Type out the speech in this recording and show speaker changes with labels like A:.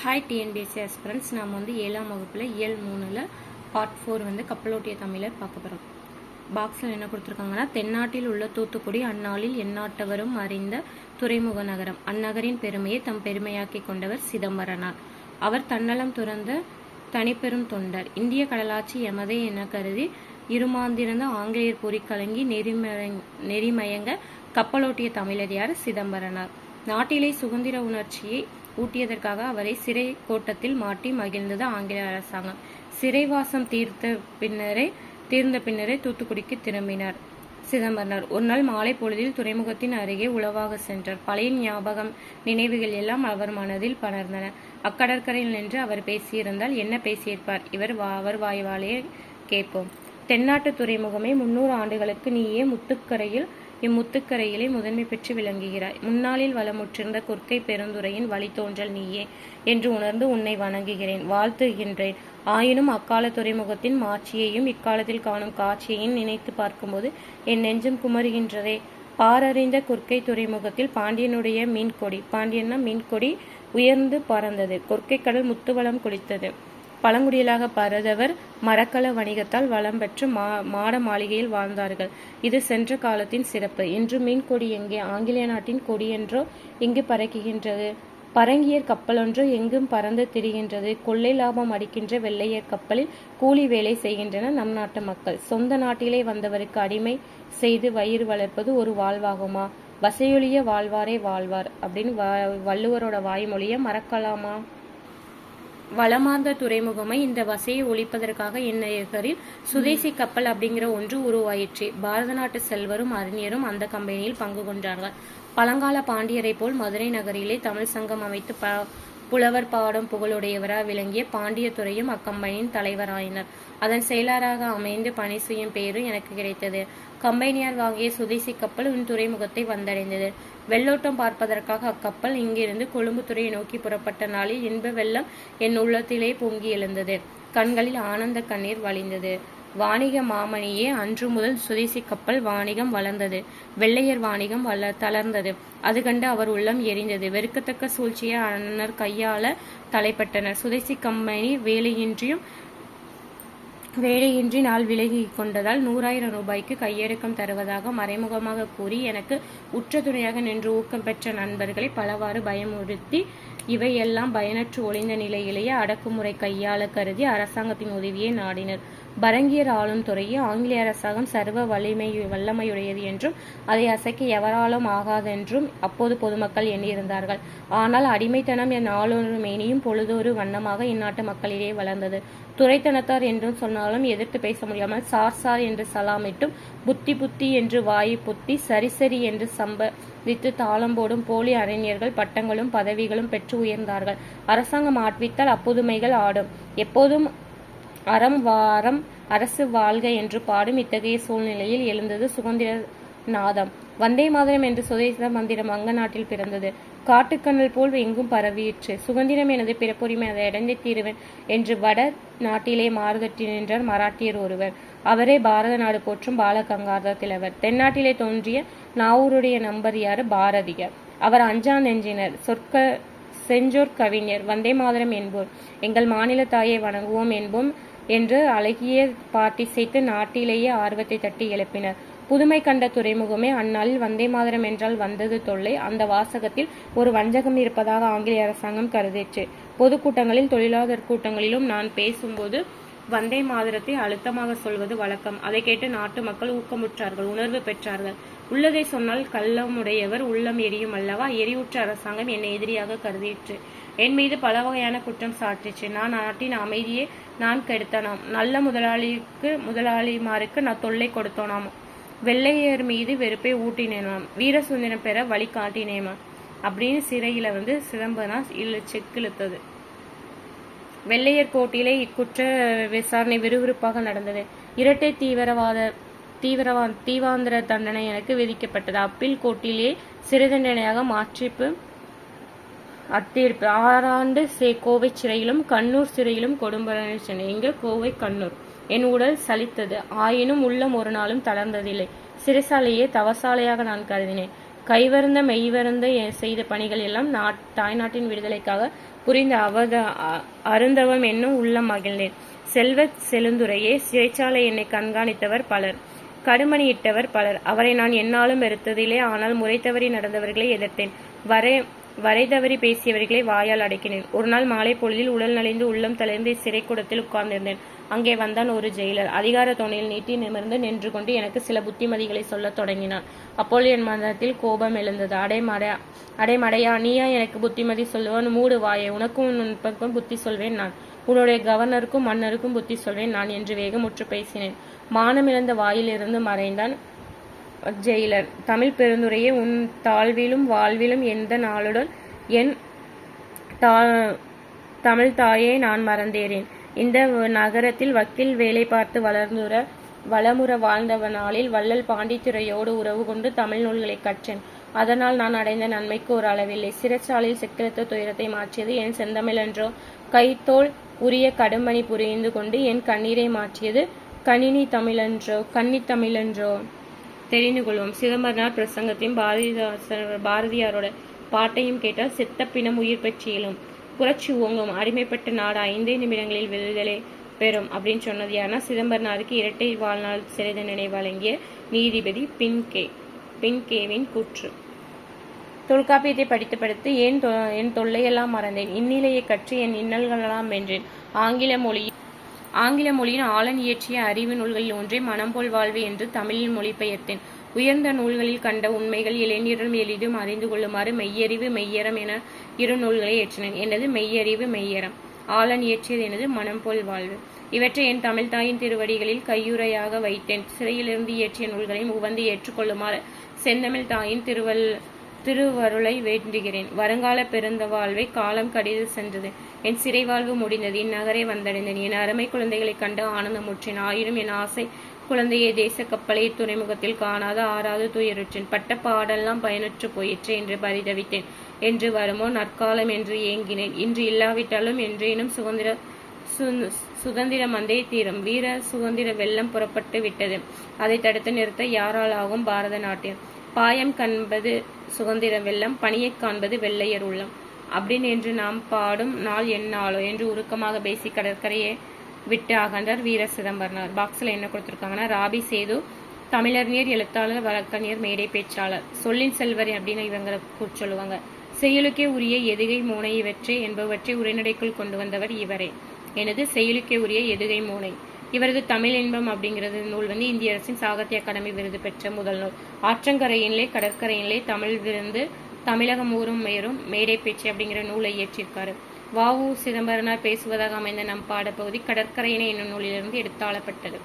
A: Hi TNPSC aspirants. நாம் 7ஆம் வகுப்பில் இயல் 3ல் பார்ட் 4 கப்பலோட்டிய தமிழர் பார்க்க போகிறோம். பாக்ஸில் என்ன கொடுத்துருக்காங்கன்னா, தென்னாட்டில் உள்ள தூத்துக்குடி அந்நாளில் எந்நாட்டவரும் அறிந்த துறைமுக நகரம். அந்நகரின் பெருமையை தம் பெருமையாக்கி கொண்டவர் சிதம்பரனார். அவர் தன்னலம் துறந்த தனிப்பெரும் தொண்டர். இந்திய கடலாட்சி எமதே என கருதி இருமாந்திருந்த ஆங்கிலேயர் பொறி கலங்கி நெறிமயங்க கப்பலோட்டிய தமிழர் யார்? சிதம்பரனார். நாட்டிலே சுதந்திர உணர்ச்சியை ஊட்டியதற்காக அவரை சிறை கோட்டத்தில் மாட்டி மகிழ்ந்தது ஆங்கில அரசாங்கம். சிறைவாசம் தீர்ந்த பின்னரே தூத்துக்குடிக்கு திரும்பினார் சிதம்பரனார். ஒரு நாள் மாலை பொழுதில் துறைமுகத்தின் அருகே உளவாக சென்றார். பழைய ஞாபகம் நினைவுகள் எல்லாம் அவர் மனதில் படர்ந்தன. அக்கடற்கரையில் நின்று அவர் பேசியிருந்தால் என்ன பேசியிருப்பார்? அவர் வாய்வாலே கேட்போம். தென்னாட்டு துறைமுகமே, 300 ஆண்டுகளுக்கு நீயே இம்முத்துக்கரையிலே முதன்மை பெற்று விளங்குகிறாய். முன்னாளில் வளமுற்றிருந்த கொற்கை பெருந்துறையின் வழித்தோன்றல் நீயே என்று உணர்ந்து உன்னை வணங்குகிறேன், வாழ்த்துகின்றேன். ஆயினும் அக்கால துறைமுகத்தின் மாட்சியையும் இக்காலத்தில் காணும் காட்சியையும் நினைத்து பார்க்கும்போது என் நெஞ்சம் குமருகின்றதே. பாரறிந்த கொற்கை துறைமுகத்தில் பாண்டியனுடைய மீன்கொடி உயர்ந்து பறந்தது. கொற்கை கடல் முத்துவளம் குளித்தது. பழங்குடியிலாக பரதவர் மரக்கல வணிகத்தால் வளம் பெற்று மாட மாளிகையில் வாழ்ந்தார்கள். இது சென்ற காலத்தின் சிறப்பு. இன்று மீன் கொடி எங்கே? ஆங்கிலேய நாட்டின் கொடி என்றோ இங்கு பறக்குகின்றது. பரங்கியர் கப்பலொன்று எங்கும் பறந்து திரிகின்றது. கொள்ளை லாபம் அடிக்கின்ற வெள்ளையர் கப்பலில் கூலி வேலை செய்கின்றனர் நம் நாட்டு மக்கள். சொந்த நாட்டிலே வந்தவருக்கு அடிமை செய்து வயிறு வளர்ப்பது ஒரு வாழ்வாகுமா? வசையொழிய வாழ்வாரே வாழ்வார் அப்படின்னு வள்ளுவரோட வாய்மொழியை மறக்கலாமா? வளமார்ந்த துறைமுகமை இந்த வசையை ஒழிப்பதற்காக இந்நகரில் சுதேசி கப்பல் அப்படிங்கிற ஒன்று உருவாயிற்று. பாரத நாட்டு செல்வரும் அறிஞரும் அந்த கம்பெனியில் பங்கு கொண்டார்கள். பழங்கால பாண்டியரை போல் மதுரை நகரிலே தமிழ் சங்கம் அமைத்து புலவர் பாடும் புகழுடையவராக விளங்கிய பாண்டியத்துறையும் அக்கம்பெனியின் தலைவராயினர். அதன் செயலராக அமைந்து பணி செய்யும் பேரு எனக்கு கிடைத்தது. கம்பெனியார் வாங்கிய சுதேசி கப்பல் துறைமுகத்தை வந்தடைந்தது. வெள்ளோட்டம் பார்ப்பதற்காக அக்கப்பல் இங்கிருந்து கொழும்புத்துறையை நோக்கி புறப்பட்ட நாளில் இன்ப வெள்ளம் என் உள்ளத்திலே பொங்கி எழுந்தது. கண்களில் ஆனந்த கண்ணீர் வழிந்தது. வாணிக மாமணியே, அன்று முதல் சுதேசி கப்பல் வாணிகம் வளர்ந்தது. வெள்ளையர் வாணிகம் தளர்ந்தது. அது கண்டு அவர் உள்ளம் எரிந்தது. வெறுக்கத்தக்க சூழ்ச்சியை அண்ணர் கையாள தலைப்பட்டனர். சுதேசி கம்பெனி வேலையின்றி நாள் விலகி கொண்டதால் 100,000 ரூபாய்க்கு கையடக்கம் தருவதாக மறைமுகமாக கூறி எனக்கு உற்ற துணையாக நின்று ஊக்கம் பெற்ற நண்பர்களை பலவாறு பயமுறுத்தி இவையெல்லாம் பயனற்று ஒளிந்த நிலையிலேயே அடக்குமுறை கையாள கருதி அரசாங்கத்தின் உதவியை நாடினர். பரங்கியர் ஆளும் துறையை ஆங்கிலேய அரசாங்கம் சர்வ வல்லமையுடையது என்றும் அதை அசைக்க எவராலும் ஆகாதென்றும் அப்போது பொதுமக்கள் எண்ணியிருந்தார்கள். ஆனால் அடிமைத்தனம் என் நாளொரு மேனியும் பொழுதொரு வண்ணமாக இந்நாட்டு மக்களிடையே வளர்ந்தது. துறைத்தனத்தார் என்றும் சொன்னாலும் எதிர்த்து பேச முடியாமல் சார் என்று சலாமிட்டும் புத்தி என்று வாயை பொத்தி சரி என்று சம்பதித்து தாளம் போடும் போலி அறிஞர்கள் பட்டங்களும் பதவிகளும் பெற்று உயர்ந்தார்கள். அரசாங்கம் ஆட்வித்தால் அப்புதுமைகள் ஆடும். எப்போதும் அறம் அரசு வாழ்க என்று பாடும் இத்தகைய சூழ்நிலையில் எழுந்தது சுதந்திர நாதம். வந்தே மாதரம் என்று சுதேச மந்திரம் வங்க நாட்டில் பிறந்தது. காட்டுக்கண்ணல் போல் எங்கும் பரவியிற்று. சுதந்திரம் எனது பிறப்புரிமை, அதை அடைந்தே தீருவேன் என்று வட நாட்டிலே மாறுதட்டி நின்றார் மராட்டியர் ஒருவர். அவரே பாரத நாடு போற்றும் பாலகங்காதர திலகர். தென்னாட்டிலே தோன்றிய நாவூருடைய நம்பர் யாரு? பாரதியார். அவர் அஞ்சா நெஞ்சினர், செஞ்சோர் கவிஞர். வந்தே மாதரம் என்போர், எங்கள் மாநில தாயை வணங்குவோம் என்போம் என்று அழகிய பாட்டிசைத்து நாட்டிலேயே ஆர்வத்தை தட்டி எழுப்பினர். புதுமை கண்ட துறைமுகமே, அந்நாளில் வந்தே மாதரம் என்றால் வந்தது தொல்லை. அந்த வாசகத்தில் ஒரு வஞ்சகம் இருப்பதாக ஆங்கிலேய அரசாங்கம் கருதிற்று. பொதுக்கூட்டங்களில் தொழிலாளர் கூட்டங்களிலும் நான் பேசும்போது வந்தே மாதரத்தை அழுத்தமாக சொல்வது வழக்கம். அதை கேட்டு நாட்டு மக்கள் ஊக்கமுற்றார்கள், உணர்வு பெற்றார்கள். உள்ளதை சொன்னால் கள்ளமுடையவர் உள்ளம் எரியும் அல்லவா? எரிவுற்ற அரசாங்கம் என்னை எதிரியாக கருதிற்று. என் மீது பல வகையான குற்றம் சாட்டிற்று. நான் நாட்டின் அமைதியை நான் கெடுத்தனாம். நல்ல முதலாளிமாருக்கு நான் தொல்லை கொடுத்தோனாம். வெள்ளையர் மீது வெறுப்பை ஊட்டினேனாம். வீர சுதந்திரம் பெற வழி காட்டினேமா அப்படின்னு சிறையில சிதம்பரனார் செக்கிழுத்தது. வெள்ளையர் கோட்டிலே இக்குற்ற விசாரணை விறுவிறுப்பாக நடந்தது. இரட்டை தீவாந்திர தண்டனை எனக்கு விதிக்கப்பட்டது. அப்பீல் கோட்டிலே சிறை தண்டனையாக மாற்றிப்பு அத்திருப்பு. 6 ஆண்டு கோவை சிறையிலும் கண்ணூர் சிறையிலும் கொடும்பரனை சென்றேன். இங்கு கோவை கண்ணூர். என் உடல் சலித்தது. ஆயினும் உள்ளம் ஒரு நாளும் தளர்ந்ததில்லை. சிறைசாலையே தவசாலையாக நான் கருதினேன். கைவருந்த மெய்வருந்த செய்த பணிகள் எல்லாம் தாய்நாட்டின் விடுதலைக்காக புரிந்த அருந்தவம் என்னும் உள்ளம் மகிழ்ந்தேன். செல்வச் செழுந்துரையே, சிறைச்சாலை என்னை கண்காணித்தவர் பலர், கடுமணியிட்டவர் பலர். அவரை நான் எந்நாளும் வெறுத்ததில்லை. ஆனால் முறை தவறி நடந்தவர்களை எதிர்த்தேன். வரை தவறி பேசியவர்களை வாயால் அடக்கினேன். ஒரு நாள் மாலை பொழுதில் உடல் நலிந்து உள்ளம் தளர்ந்து சிறைக்கூடத்தில் உட்கார்ந்திருந்தேன். அங்கே வந்தான் ஒரு ஜெயிலர். அதிகார தோணியில் நீட்டி நிமிர்ந்து நின்று கொண்டு எனக்கு சில புத்திமதிகளை சொல்லத் தொடங்கினான். அப்பொழுது என் மனத்தில் கோபம் எழுந்தது. அடைமடையா, நீயா எனக்கு புத்திமதி சொல்லுவான்? மூடு வாயே, உனக்கும் உன் புத்தி சொல்வேன் நான். உன்னுடைய கவர்னருக்கும் மன்னருக்கும் புத்தி சொல்வேன் நான் என்று வேகமுற்று பேசினேன். மானமிழந்த வாயிலிருந்து மறைந்தான் ஜெயிலர். தமிழ் பெருந்துரையே, உன் தாழ்விலும் வாழ்விலும் எந்த நாளுடன் என் தமிழ் தாயை நான் மறந்தேறேன். இந்த நகரத்தில் வக்கீல் வேலை பார்த்து வளமுற வாழ்ந்தவனாலில் வள்ளல் பாண்டித்துறையோடு உறவு கொண்டு தமிழ் நூல்களை கற்றேன். அதனால் நான் அடைந்த நன்மைக்கு ஒரு அளவில்லை. சிறைச்சாலையில் சிக்கலத்த துயரத்தை மாற்றியது என் செந்தமிழென்றோ, கைத்தோல் உரிய கடும்பணி புரிந்து கொண்டு என் கண்ணீரை மாற்றியது கன்னி தமிழென்றோ தெரிந்து கொள்வோம். சிதம்பரனார் பிரசங்கத்தையும் பாரதியாரோட பாட்டையும் கேட்டால் செத்த பிணம் உயிர் பெற்றியலும், புரட்சி ஓங்கும், அடிமைப்பட்ட நாடு 5 நிமிடங்களில் விடுதலை பெறும் அப்படின்னு சொன்னது யாருன்னா சிதம்பரனாருக்கு இரட்டை வாழ்நாள் சிறை தண்டனை வழங்கிய நீதிபதி பின்கேவின் கூற்று. தொல்காப்பியத்தை படித்து என் தொல்லையெல்லாம் மறந்தேன். இந்நிலையை கற்று என் இன்னல்களெல்லாம் வென்றேன். ஆங்கில மொழியின் ஆளன் இயற்றிய அறிவு நூல்களில் ஒன்றை மனம் போல் வாழ்வு என்று தமிழில் மொழிபெயர்த்தேன். உயர்ந்த நூல்களில் கண்ட உண்மைகள் இளைஞரும் எளிதும் அறிந்து கொள்ளுமாறு மெய்யறிவு மெய்யறம் என 2 நூல்களை இயற்றினேன். எனது மெய்யறிவு மெய்யறம், ஆளன் இயற்றியது எனது மனம் போல் வாழ்வு. இவற்றை என் தமிழ் தாயின் திருவடிகளில் கையுறையாக வைத்தேன். சிறையிலிருந்து இயற்றிய நூல்களையும் உவந்து ஏற்றுக்கொள்ளுமாறு செந்தமிழ் தாயின் திருவருளை வேண்டுகிறேன். வருங்கால பெருந்த வாழ்வை காலம் கடிது சென்றது. என் சிறை வாழ்வு முடிந்தது. இந்நகரை வந்தடைந்தேன். என் அருமை குழந்தைகளை கண்டு ஆனந்தமுற்றேன். ஆயினும் என் ஆசை குழந்தையை தேச கப்பலை துறைமுகத்தில் காணாத ஆறாது துயருற்றேன். பட்ட பாடெல்லாம் பயனற்று போயிற்று என்று பரிதவித்தேன். என்று வருமோ நற்காலம் என்று ஏங்கினேன். இன்று இல்லாவிட்டாலும் என்றேனும் சுதந்திர மந்தே தீரும். வீர சுதந்திர வெள்ளம் புறப்பட்டு விட்டது. அதை தடுத்து நிறுத்த யாராலாகும் பாரத நாட்டில். பாயம் காண்பது சுதந்திர வெள்ளம், பணியை காண்பது வெள்ளையர் உள்ளம் அப்படின்னு என்று நாம் பாடும் நாள் என்னாலோ என்று உருக்கமாக பேசி கடற்கரையை விட்டு அகன்றார் வீர சிதம்பரனார். பாக்ஸில் என்ன கொடுத்துருக்காங்கன்னா, ராபி சேது தமிழறிஞர், எழுத்தாளர், வழக்கறிஞர், மேடை பேச்சாளர், சொல்லின் செல்வர் அப்படின்னு இவங்களை சொல்லுவாங்க. செயலுக்கே உரிய எதுகை மூனை இவற்றை என்பவற்றை உரைநடைக்குள் கொண்டு வந்தவர் இவரே. எனது செயலுக்கே உரிய எதுகை மூனை. இவரது தமிழ் இன்பம் அப்படிங்கிறது நூல் இந்திய அரசின் சாகித்ய அகாடமி விருது பெற்ற முதல் நூல். ஆற்றங்கரையிலே கடற்கரையிலே தமிழ் விருந்து தமிழகம் ஊரும் மேரும் மேடை பேச்சு அப்படிங்கிற நூலை இயற்றியிருக்காரு. வ.உ. சிதம்பரனார் பேசுவதாக அமைந்த நம் பாடப்பகுதி கடற்கரையினை என்னும் நூலிலிருந்து எடுத்தாளப்பட்டது.